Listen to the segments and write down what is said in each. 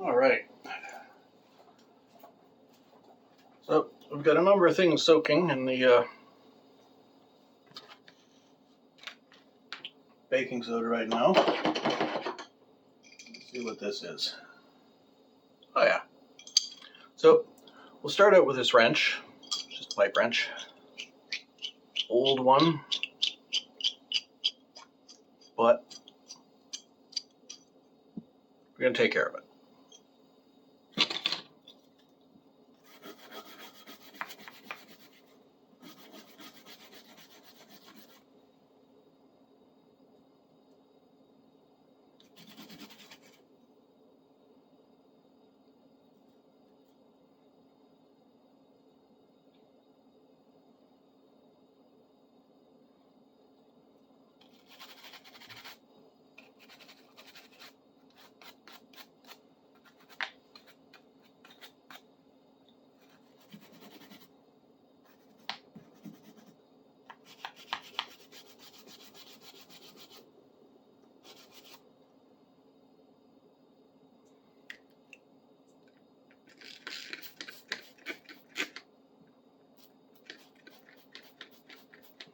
All right. So we've got a number of things soaking in the baking soda right now. Let's see what this is. Oh yeah. So we'll start out with this wrench, just a pipe wrench. Old one, but we're going to take care of it.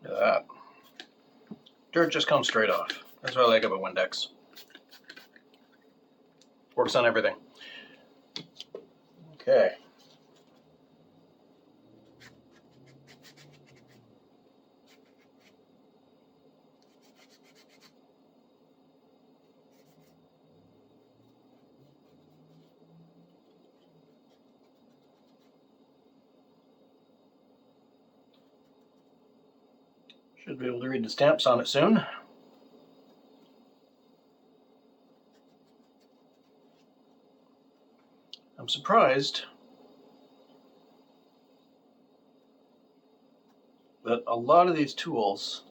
Look at that. Dirt just comes straight off. That's what I like about Windex. Works on everything. Okay. Should be able to read the stamps on it soon. I'm surprised that a lot of these tools,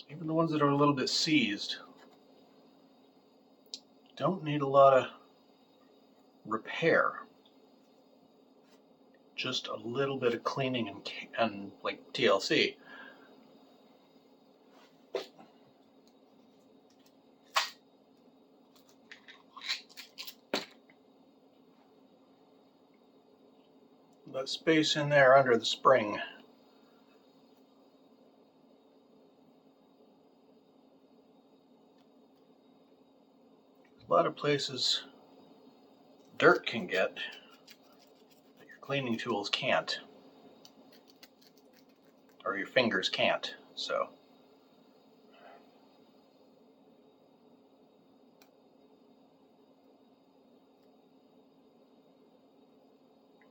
even the ones that are a little bit seized, don't need a lot of repair. Just a little bit of cleaning and like TLC. That space in there under the spring. A lot of places dirt can get that your cleaning tools can't, or your fingers can't. So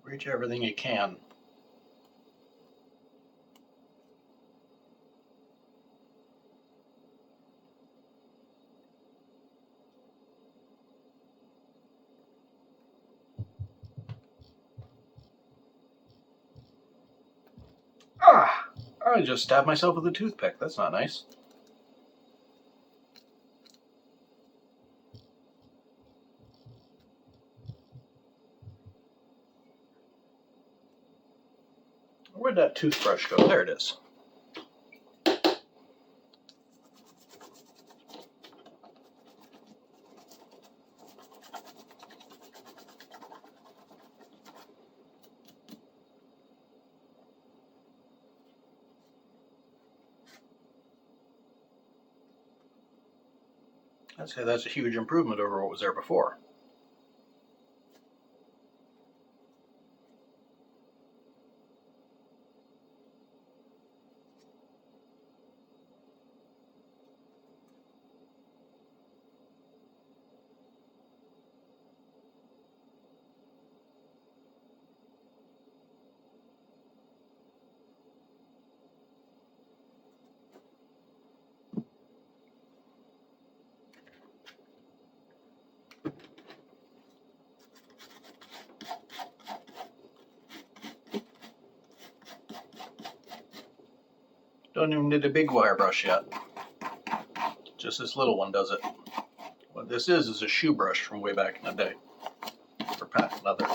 reach everything you can. Ah! I just stabbed myself with a toothpick. That's not nice. Where'd that toothbrush go? There it is. I'd say that's a huge improvement over what was there before. Don't even need a big wire brush yet. Just this little one does it. What this is a shoe brush from way back in the day for patent leather.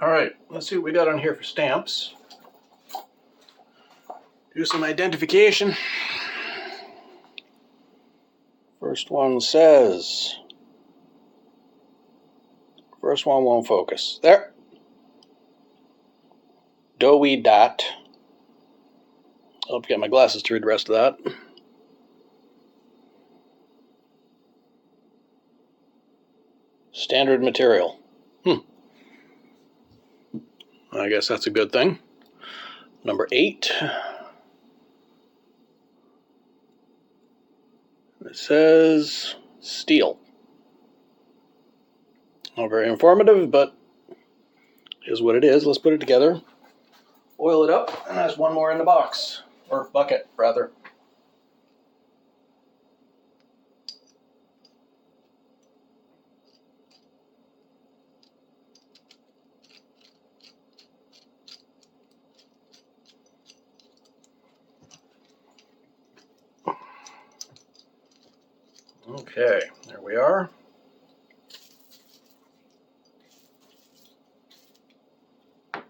All right, let's see what we got on here for stamps. Do some identification. First one says, first one won't focus. There. Doughy Dot. I'll have to get my glasses to read the rest of that. Standard material. I guess that's a good thing. Number 8. It says steel. Not very informative, but is what it is. Let's put it together. Oil it up, and there's one more in the box. Or bucket, rather. Okay, there we are. Give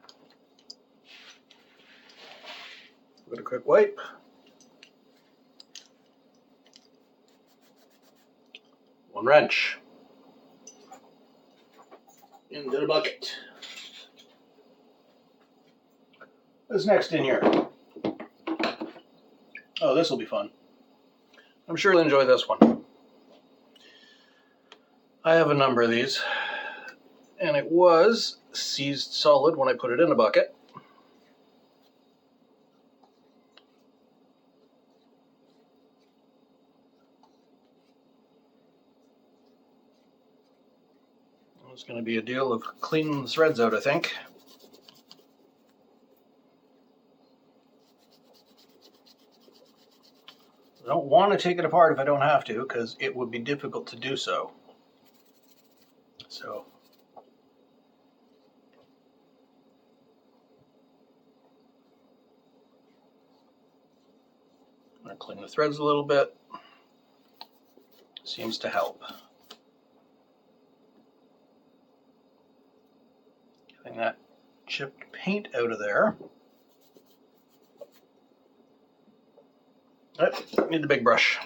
it a quick wipe. One wrench. Into the bucket. What's next in here? Oh, this will be fun. I'm sure you'll enjoy this one. I have a number of these, and it was seized solid when I put it in a bucket. It's going to be a deal of cleaning the threads out, I think. I don't want to take it apart if I don't have to, because it would be difficult to do so. So, I'm going to clean the threads a little bit. Seems to help. Getting that chipped paint out of there. Right, need the big brush.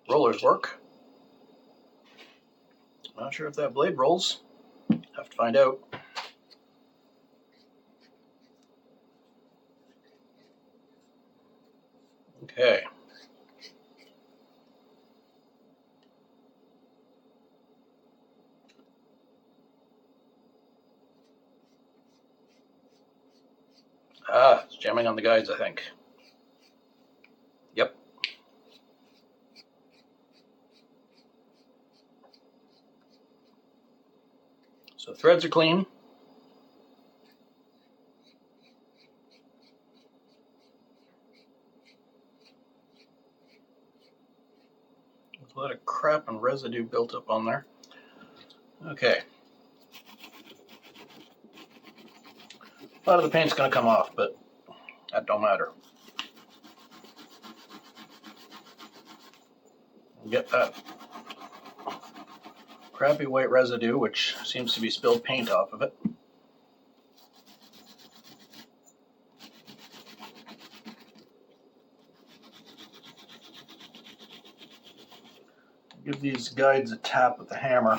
Rollers work. Not sure if that blade rolls. Have to find out. Okay. Ah, it's jamming on the guides, I think. Yep. So threads are clean. There's a lot of crap and residue built up on there. Okay. A lot of the paint's going to come off, but that don't matter. Get that crappy white residue, which seems to be spilled paint off of it. Give these guides a tap with the hammer.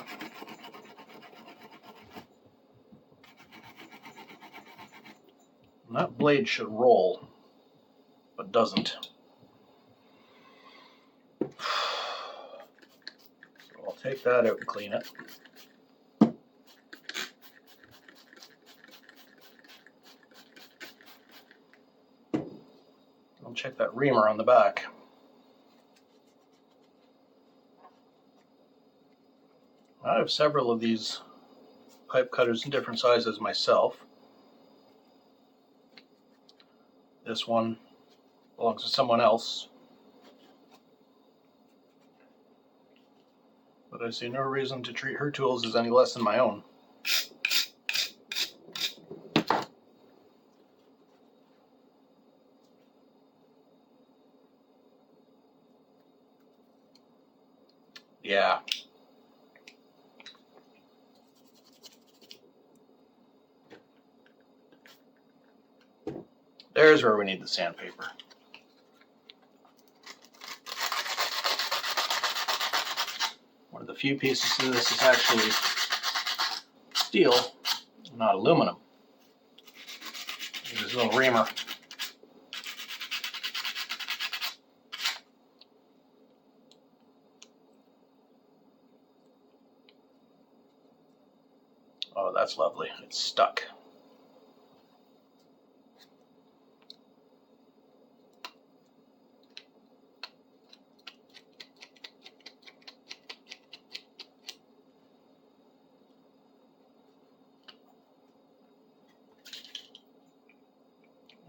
And that blade should roll, but doesn't. So I'll take that out and clean it. I'll check that reamer on the back. I have several of these pipe cutters in different sizes myself. This one belongs to someone else. But I see no reason to treat her tools as any less than my own. Yeah. There's where we need the sandpaper. One of the few pieces of this is actually steel, not aluminum. There's a little reamer. Oh, that's lovely. It's stuck.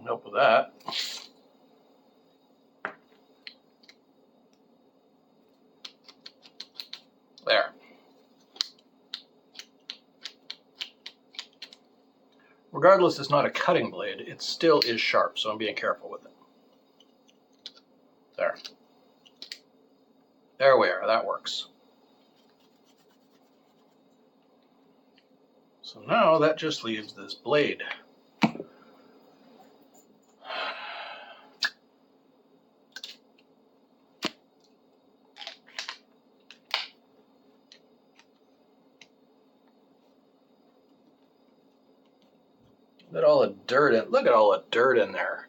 Help with that. There. Regardless, it's not a cutting blade. It still is sharp, so I'm being careful with it. There. There we are. That works. So now that just leaves this blade. Look at all the dirt in. Look at all the dirt in there.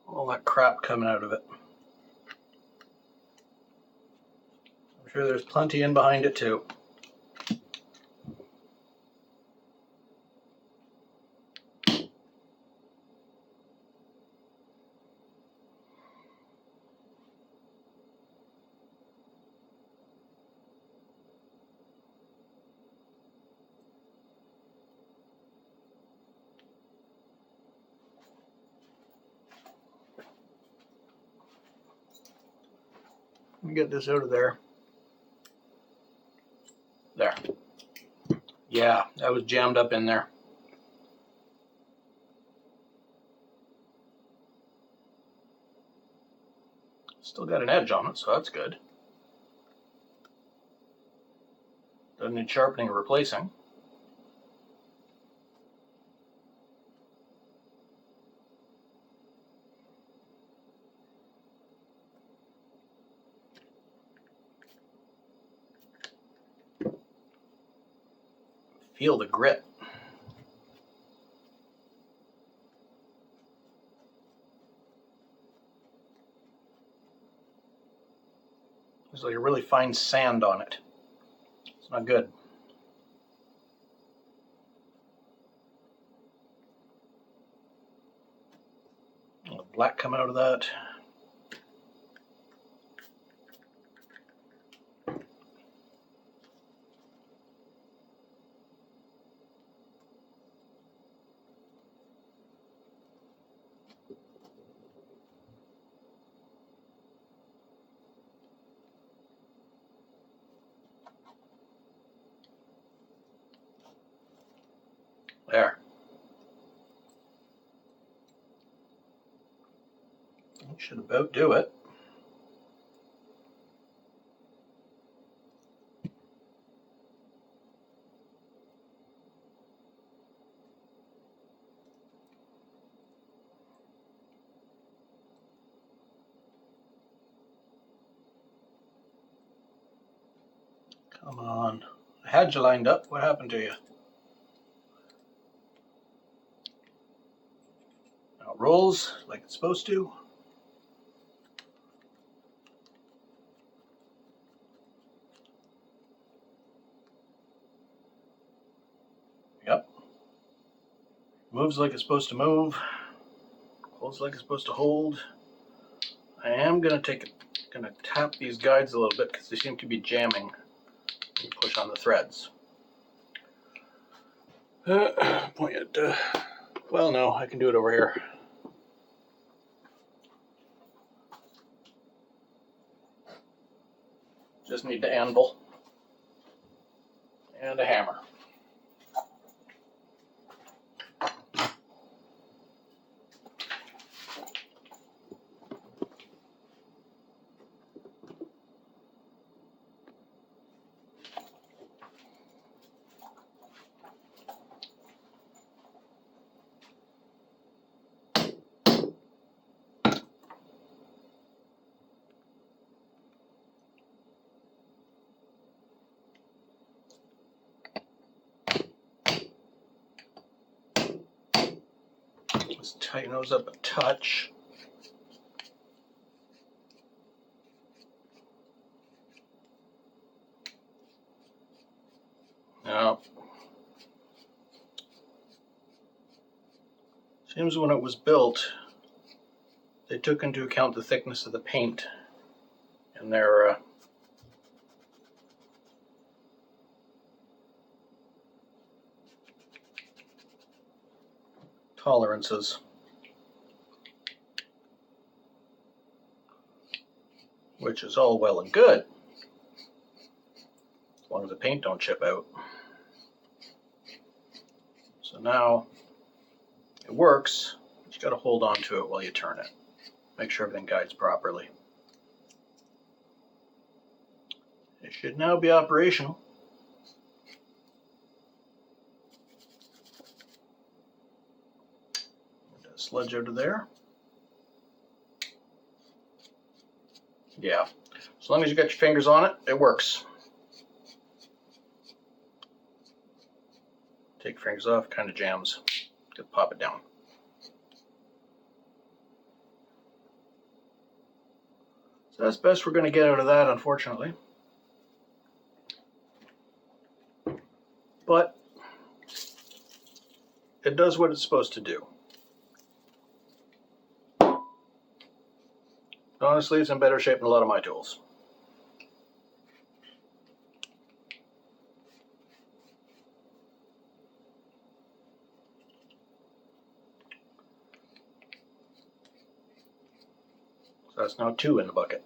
All that crap coming out of it. I'm sure there's plenty in behind it too. Let me get this out of there. There. Yeah, that was jammed up in there. Still got an edge on it, so that's good. Doesn't need sharpening or replacing. Feel the grit. There's like a really fine sand on it. It's not good. A little black coming out of that. There. That should about do it. Come on. I had you lined up. What happened to you? Now it rolls like it's supposed to. Yep. Moves like it's supposed to move. Holds like it's supposed to hold. I am gonna tap these guides a little bit because they seem to be jamming when you push on the threads. Point it. Well, no, I can do it over here. Just need the anvil and a hammer. Let's tighten those up a touch. Now, seems when it was built, they took into account the thickness of the paint in their tolerances, which is all well and good, as long as the paint don't chip out. So now it works, but you got to hold on to it while you turn it. Make sure everything guides properly. It should now be operational. Sludge out of there. Yeah, as long as you got your fingers on it, it works. Take your fingers off, kind of jams. Just pop it down. So that's best we're going to get out of that, unfortunately. But it does what it's supposed to do. Honestly, it's in better shape than a lot of my tools. So that's now 2 in the bucket.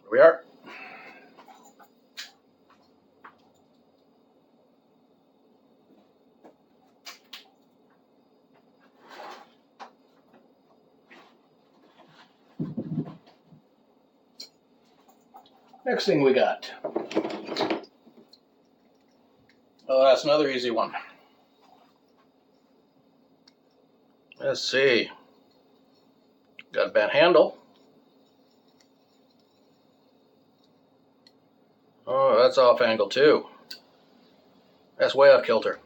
Here we are. Next thing we got. Oh, that's another easy one. Let's see. Got a bent handle. Oh, that's off angle too. That's way off kilter.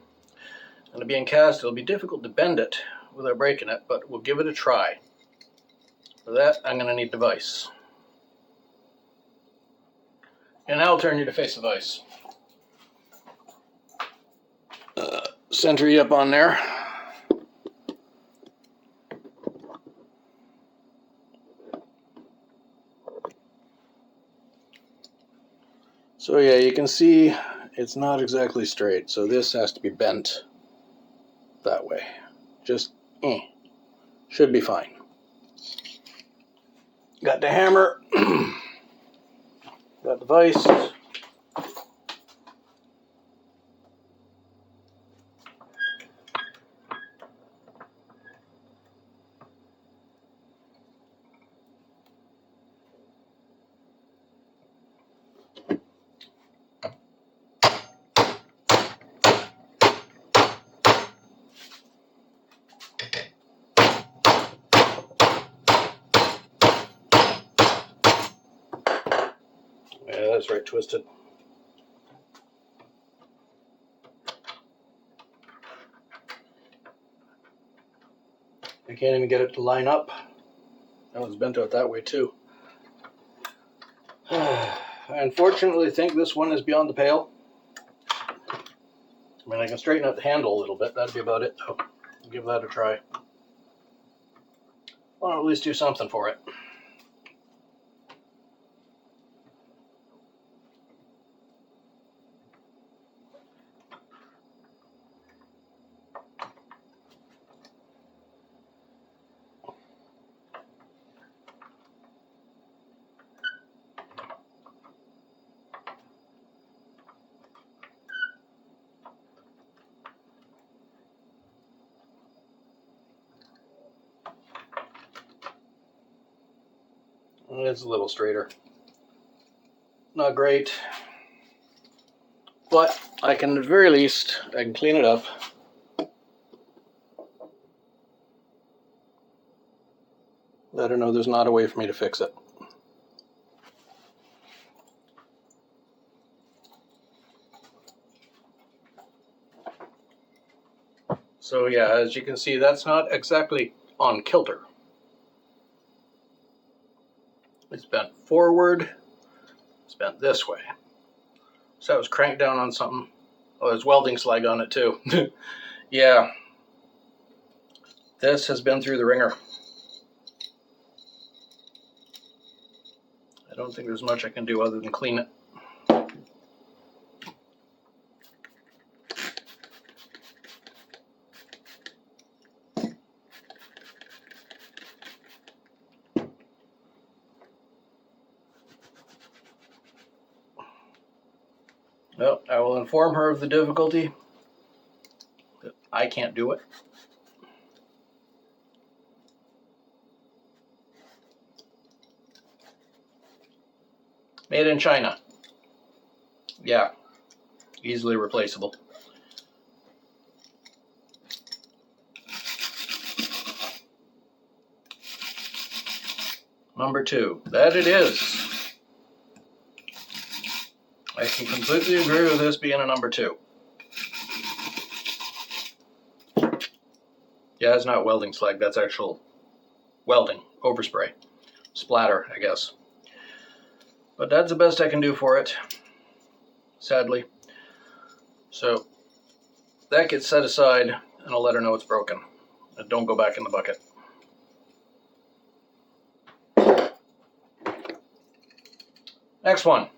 And being cast, it'll be difficult to bend it without breaking it, but we'll give it a try. For that, I'm going to need the vise. And I'll turn you to face the vise. Center you up on there. So yeah, you can see it's not exactly straight, so this has to be bent that way. Just, should be fine. Got the hammer, got the vise. Yeah, that's right, twisted. I can't even get it to line up. That one's bent out that way too. I unfortunately think this one is beyond the pale. I mean, I can straighten out the handle a little bit. That'd be about it, though. I'll give that a try. I'll at least do something for it. It's a little straighter. Not great, but I can, at the very least, I can clean it up. Let her know there's not a way for me to fix it. So yeah, as you can see, that's not exactly on kilter. It's bent forward, it's bent this way. So that was cranked down on something. Oh, there's welding slag on it too. Yeah, this has been through the ringer. I don't think there's much I can do other than clean it. Well, I will inform her of the difficulty. That I can't do it. Made in China. Yeah, easily replaceable. Number 2. That it is. I can completely agree with this being a number 2. Yeah, it's not welding slag, that's actual welding, overspray. Splatter, I guess. But that's the best I can do for it, sadly. So that gets set aside, and I'll let her know it's broken. And don't go back in the bucket. Next one.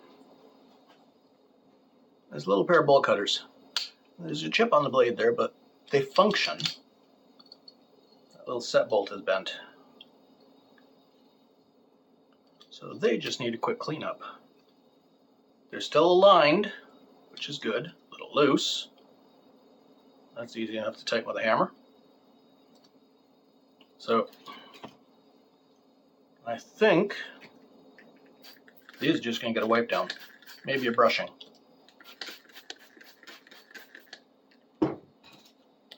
There's a little pair of bolt cutters. There's a chip on the blade there, but they function. That little set bolt is bent. So they just need a quick cleanup. They're still aligned, which is good. A little loose. That's easy enough to tighten with a hammer. So I think these are just going to get a wipe down. Maybe a brushing.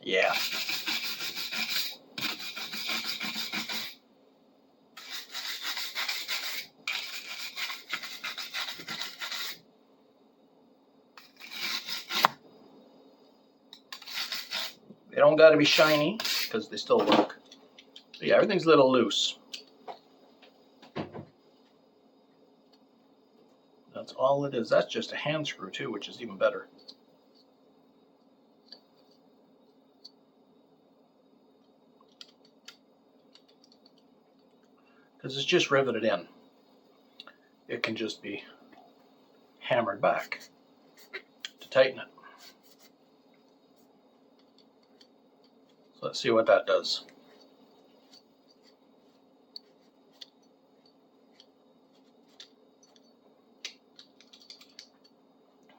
Yeah. They don't got to be shiny because they still work. But yeah, everything's a little loose. That's all it is. That's just a hand screw too, which is even better. Because it's just riveted in. It can just be hammered back to tighten it. So let's see what that does.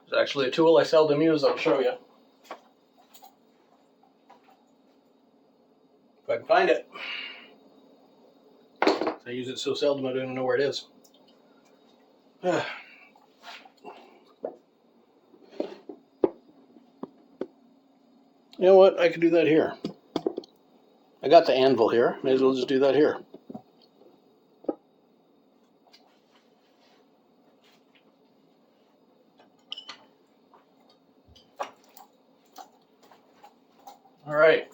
It's actually a tool I seldom use. I'll show you. If I can find it. I use it so seldom I don't even know where it is. You know what? I could do that here. I got the anvil here. May as well just do that here. All right.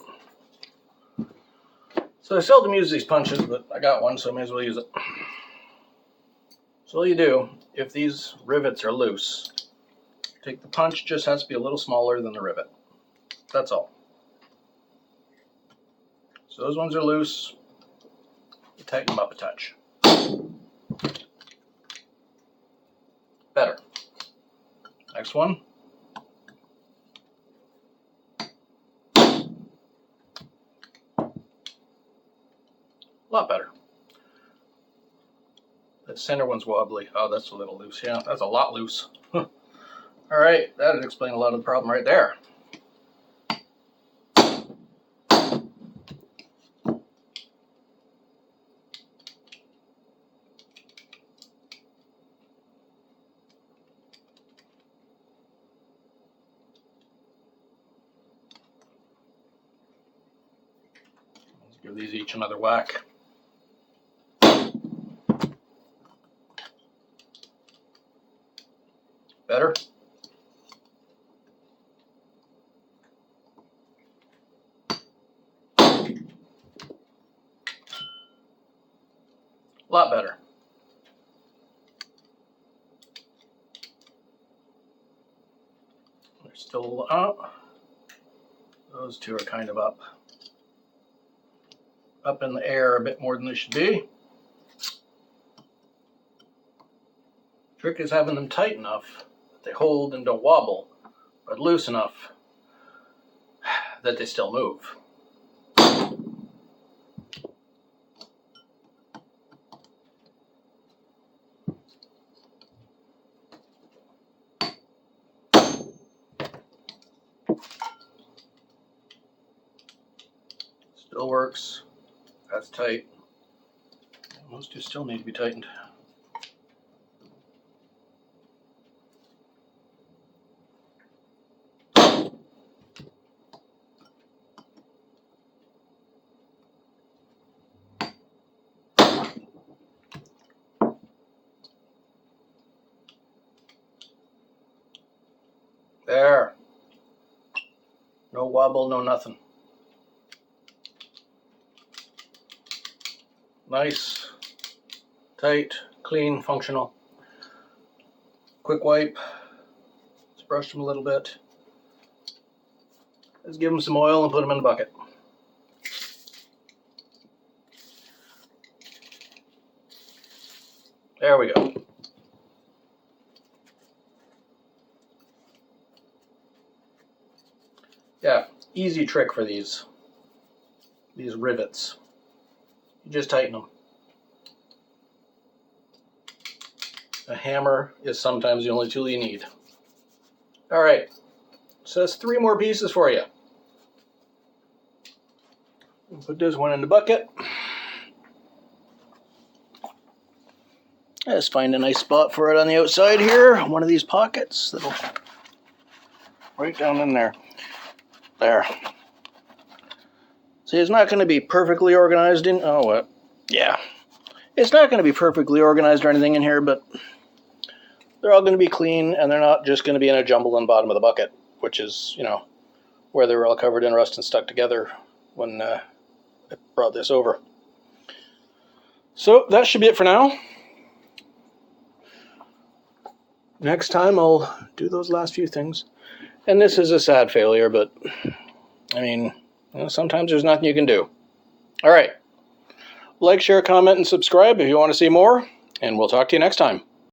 So I seldom use these punches, but I got one, so I may as well use it. So all you do, if these rivets are loose, take the punch, just has to be a little smaller than the rivet. That's all. So those ones are loose. You tighten them up a touch. Better. Next one. A lot better. That center one's wobbly. Oh, that's a little loose. Yeah, that's a lot loose. All right, that would explain a lot of the problem right there. Give these each another whack. Better? A lot better. They're still up. Those two are kind of up in the air a bit more than they should be. Trick is having them tight enough that they hold and don't wobble, but loose enough that they still move. Still works. That's tight. Those two still need to be tightened. There. No wobble, no nothing. Nice, tight, clean, functional. Quick wipe. Let's brush them a little bit. Let's give them some oil and put them in the bucket. There we go. Yeah, easy trick for these rivets. You just tighten them. A hammer is sometimes the only tool you need. All right, so that's 3 more pieces for you. Put this one in the bucket. Let's find a nice spot for it on the outside here. One of these pockets that'll right down in there. There. See, it's not going to be perfectly organized in... Oh, what? Yeah. It's not going to be perfectly organized or anything in here, but they're all going to be clean, and they're not just going to be in a jumble in the bottom of the bucket, which is, you know, where they were all covered in rust and stuck together when I brought this over. So that should be it for now. Next time I'll do those last few things. And this is a sad failure, but, I mean... sometimes there's nothing you can do. All right. Like, share, comment, and subscribe if you want to see more, and we'll talk to you next time.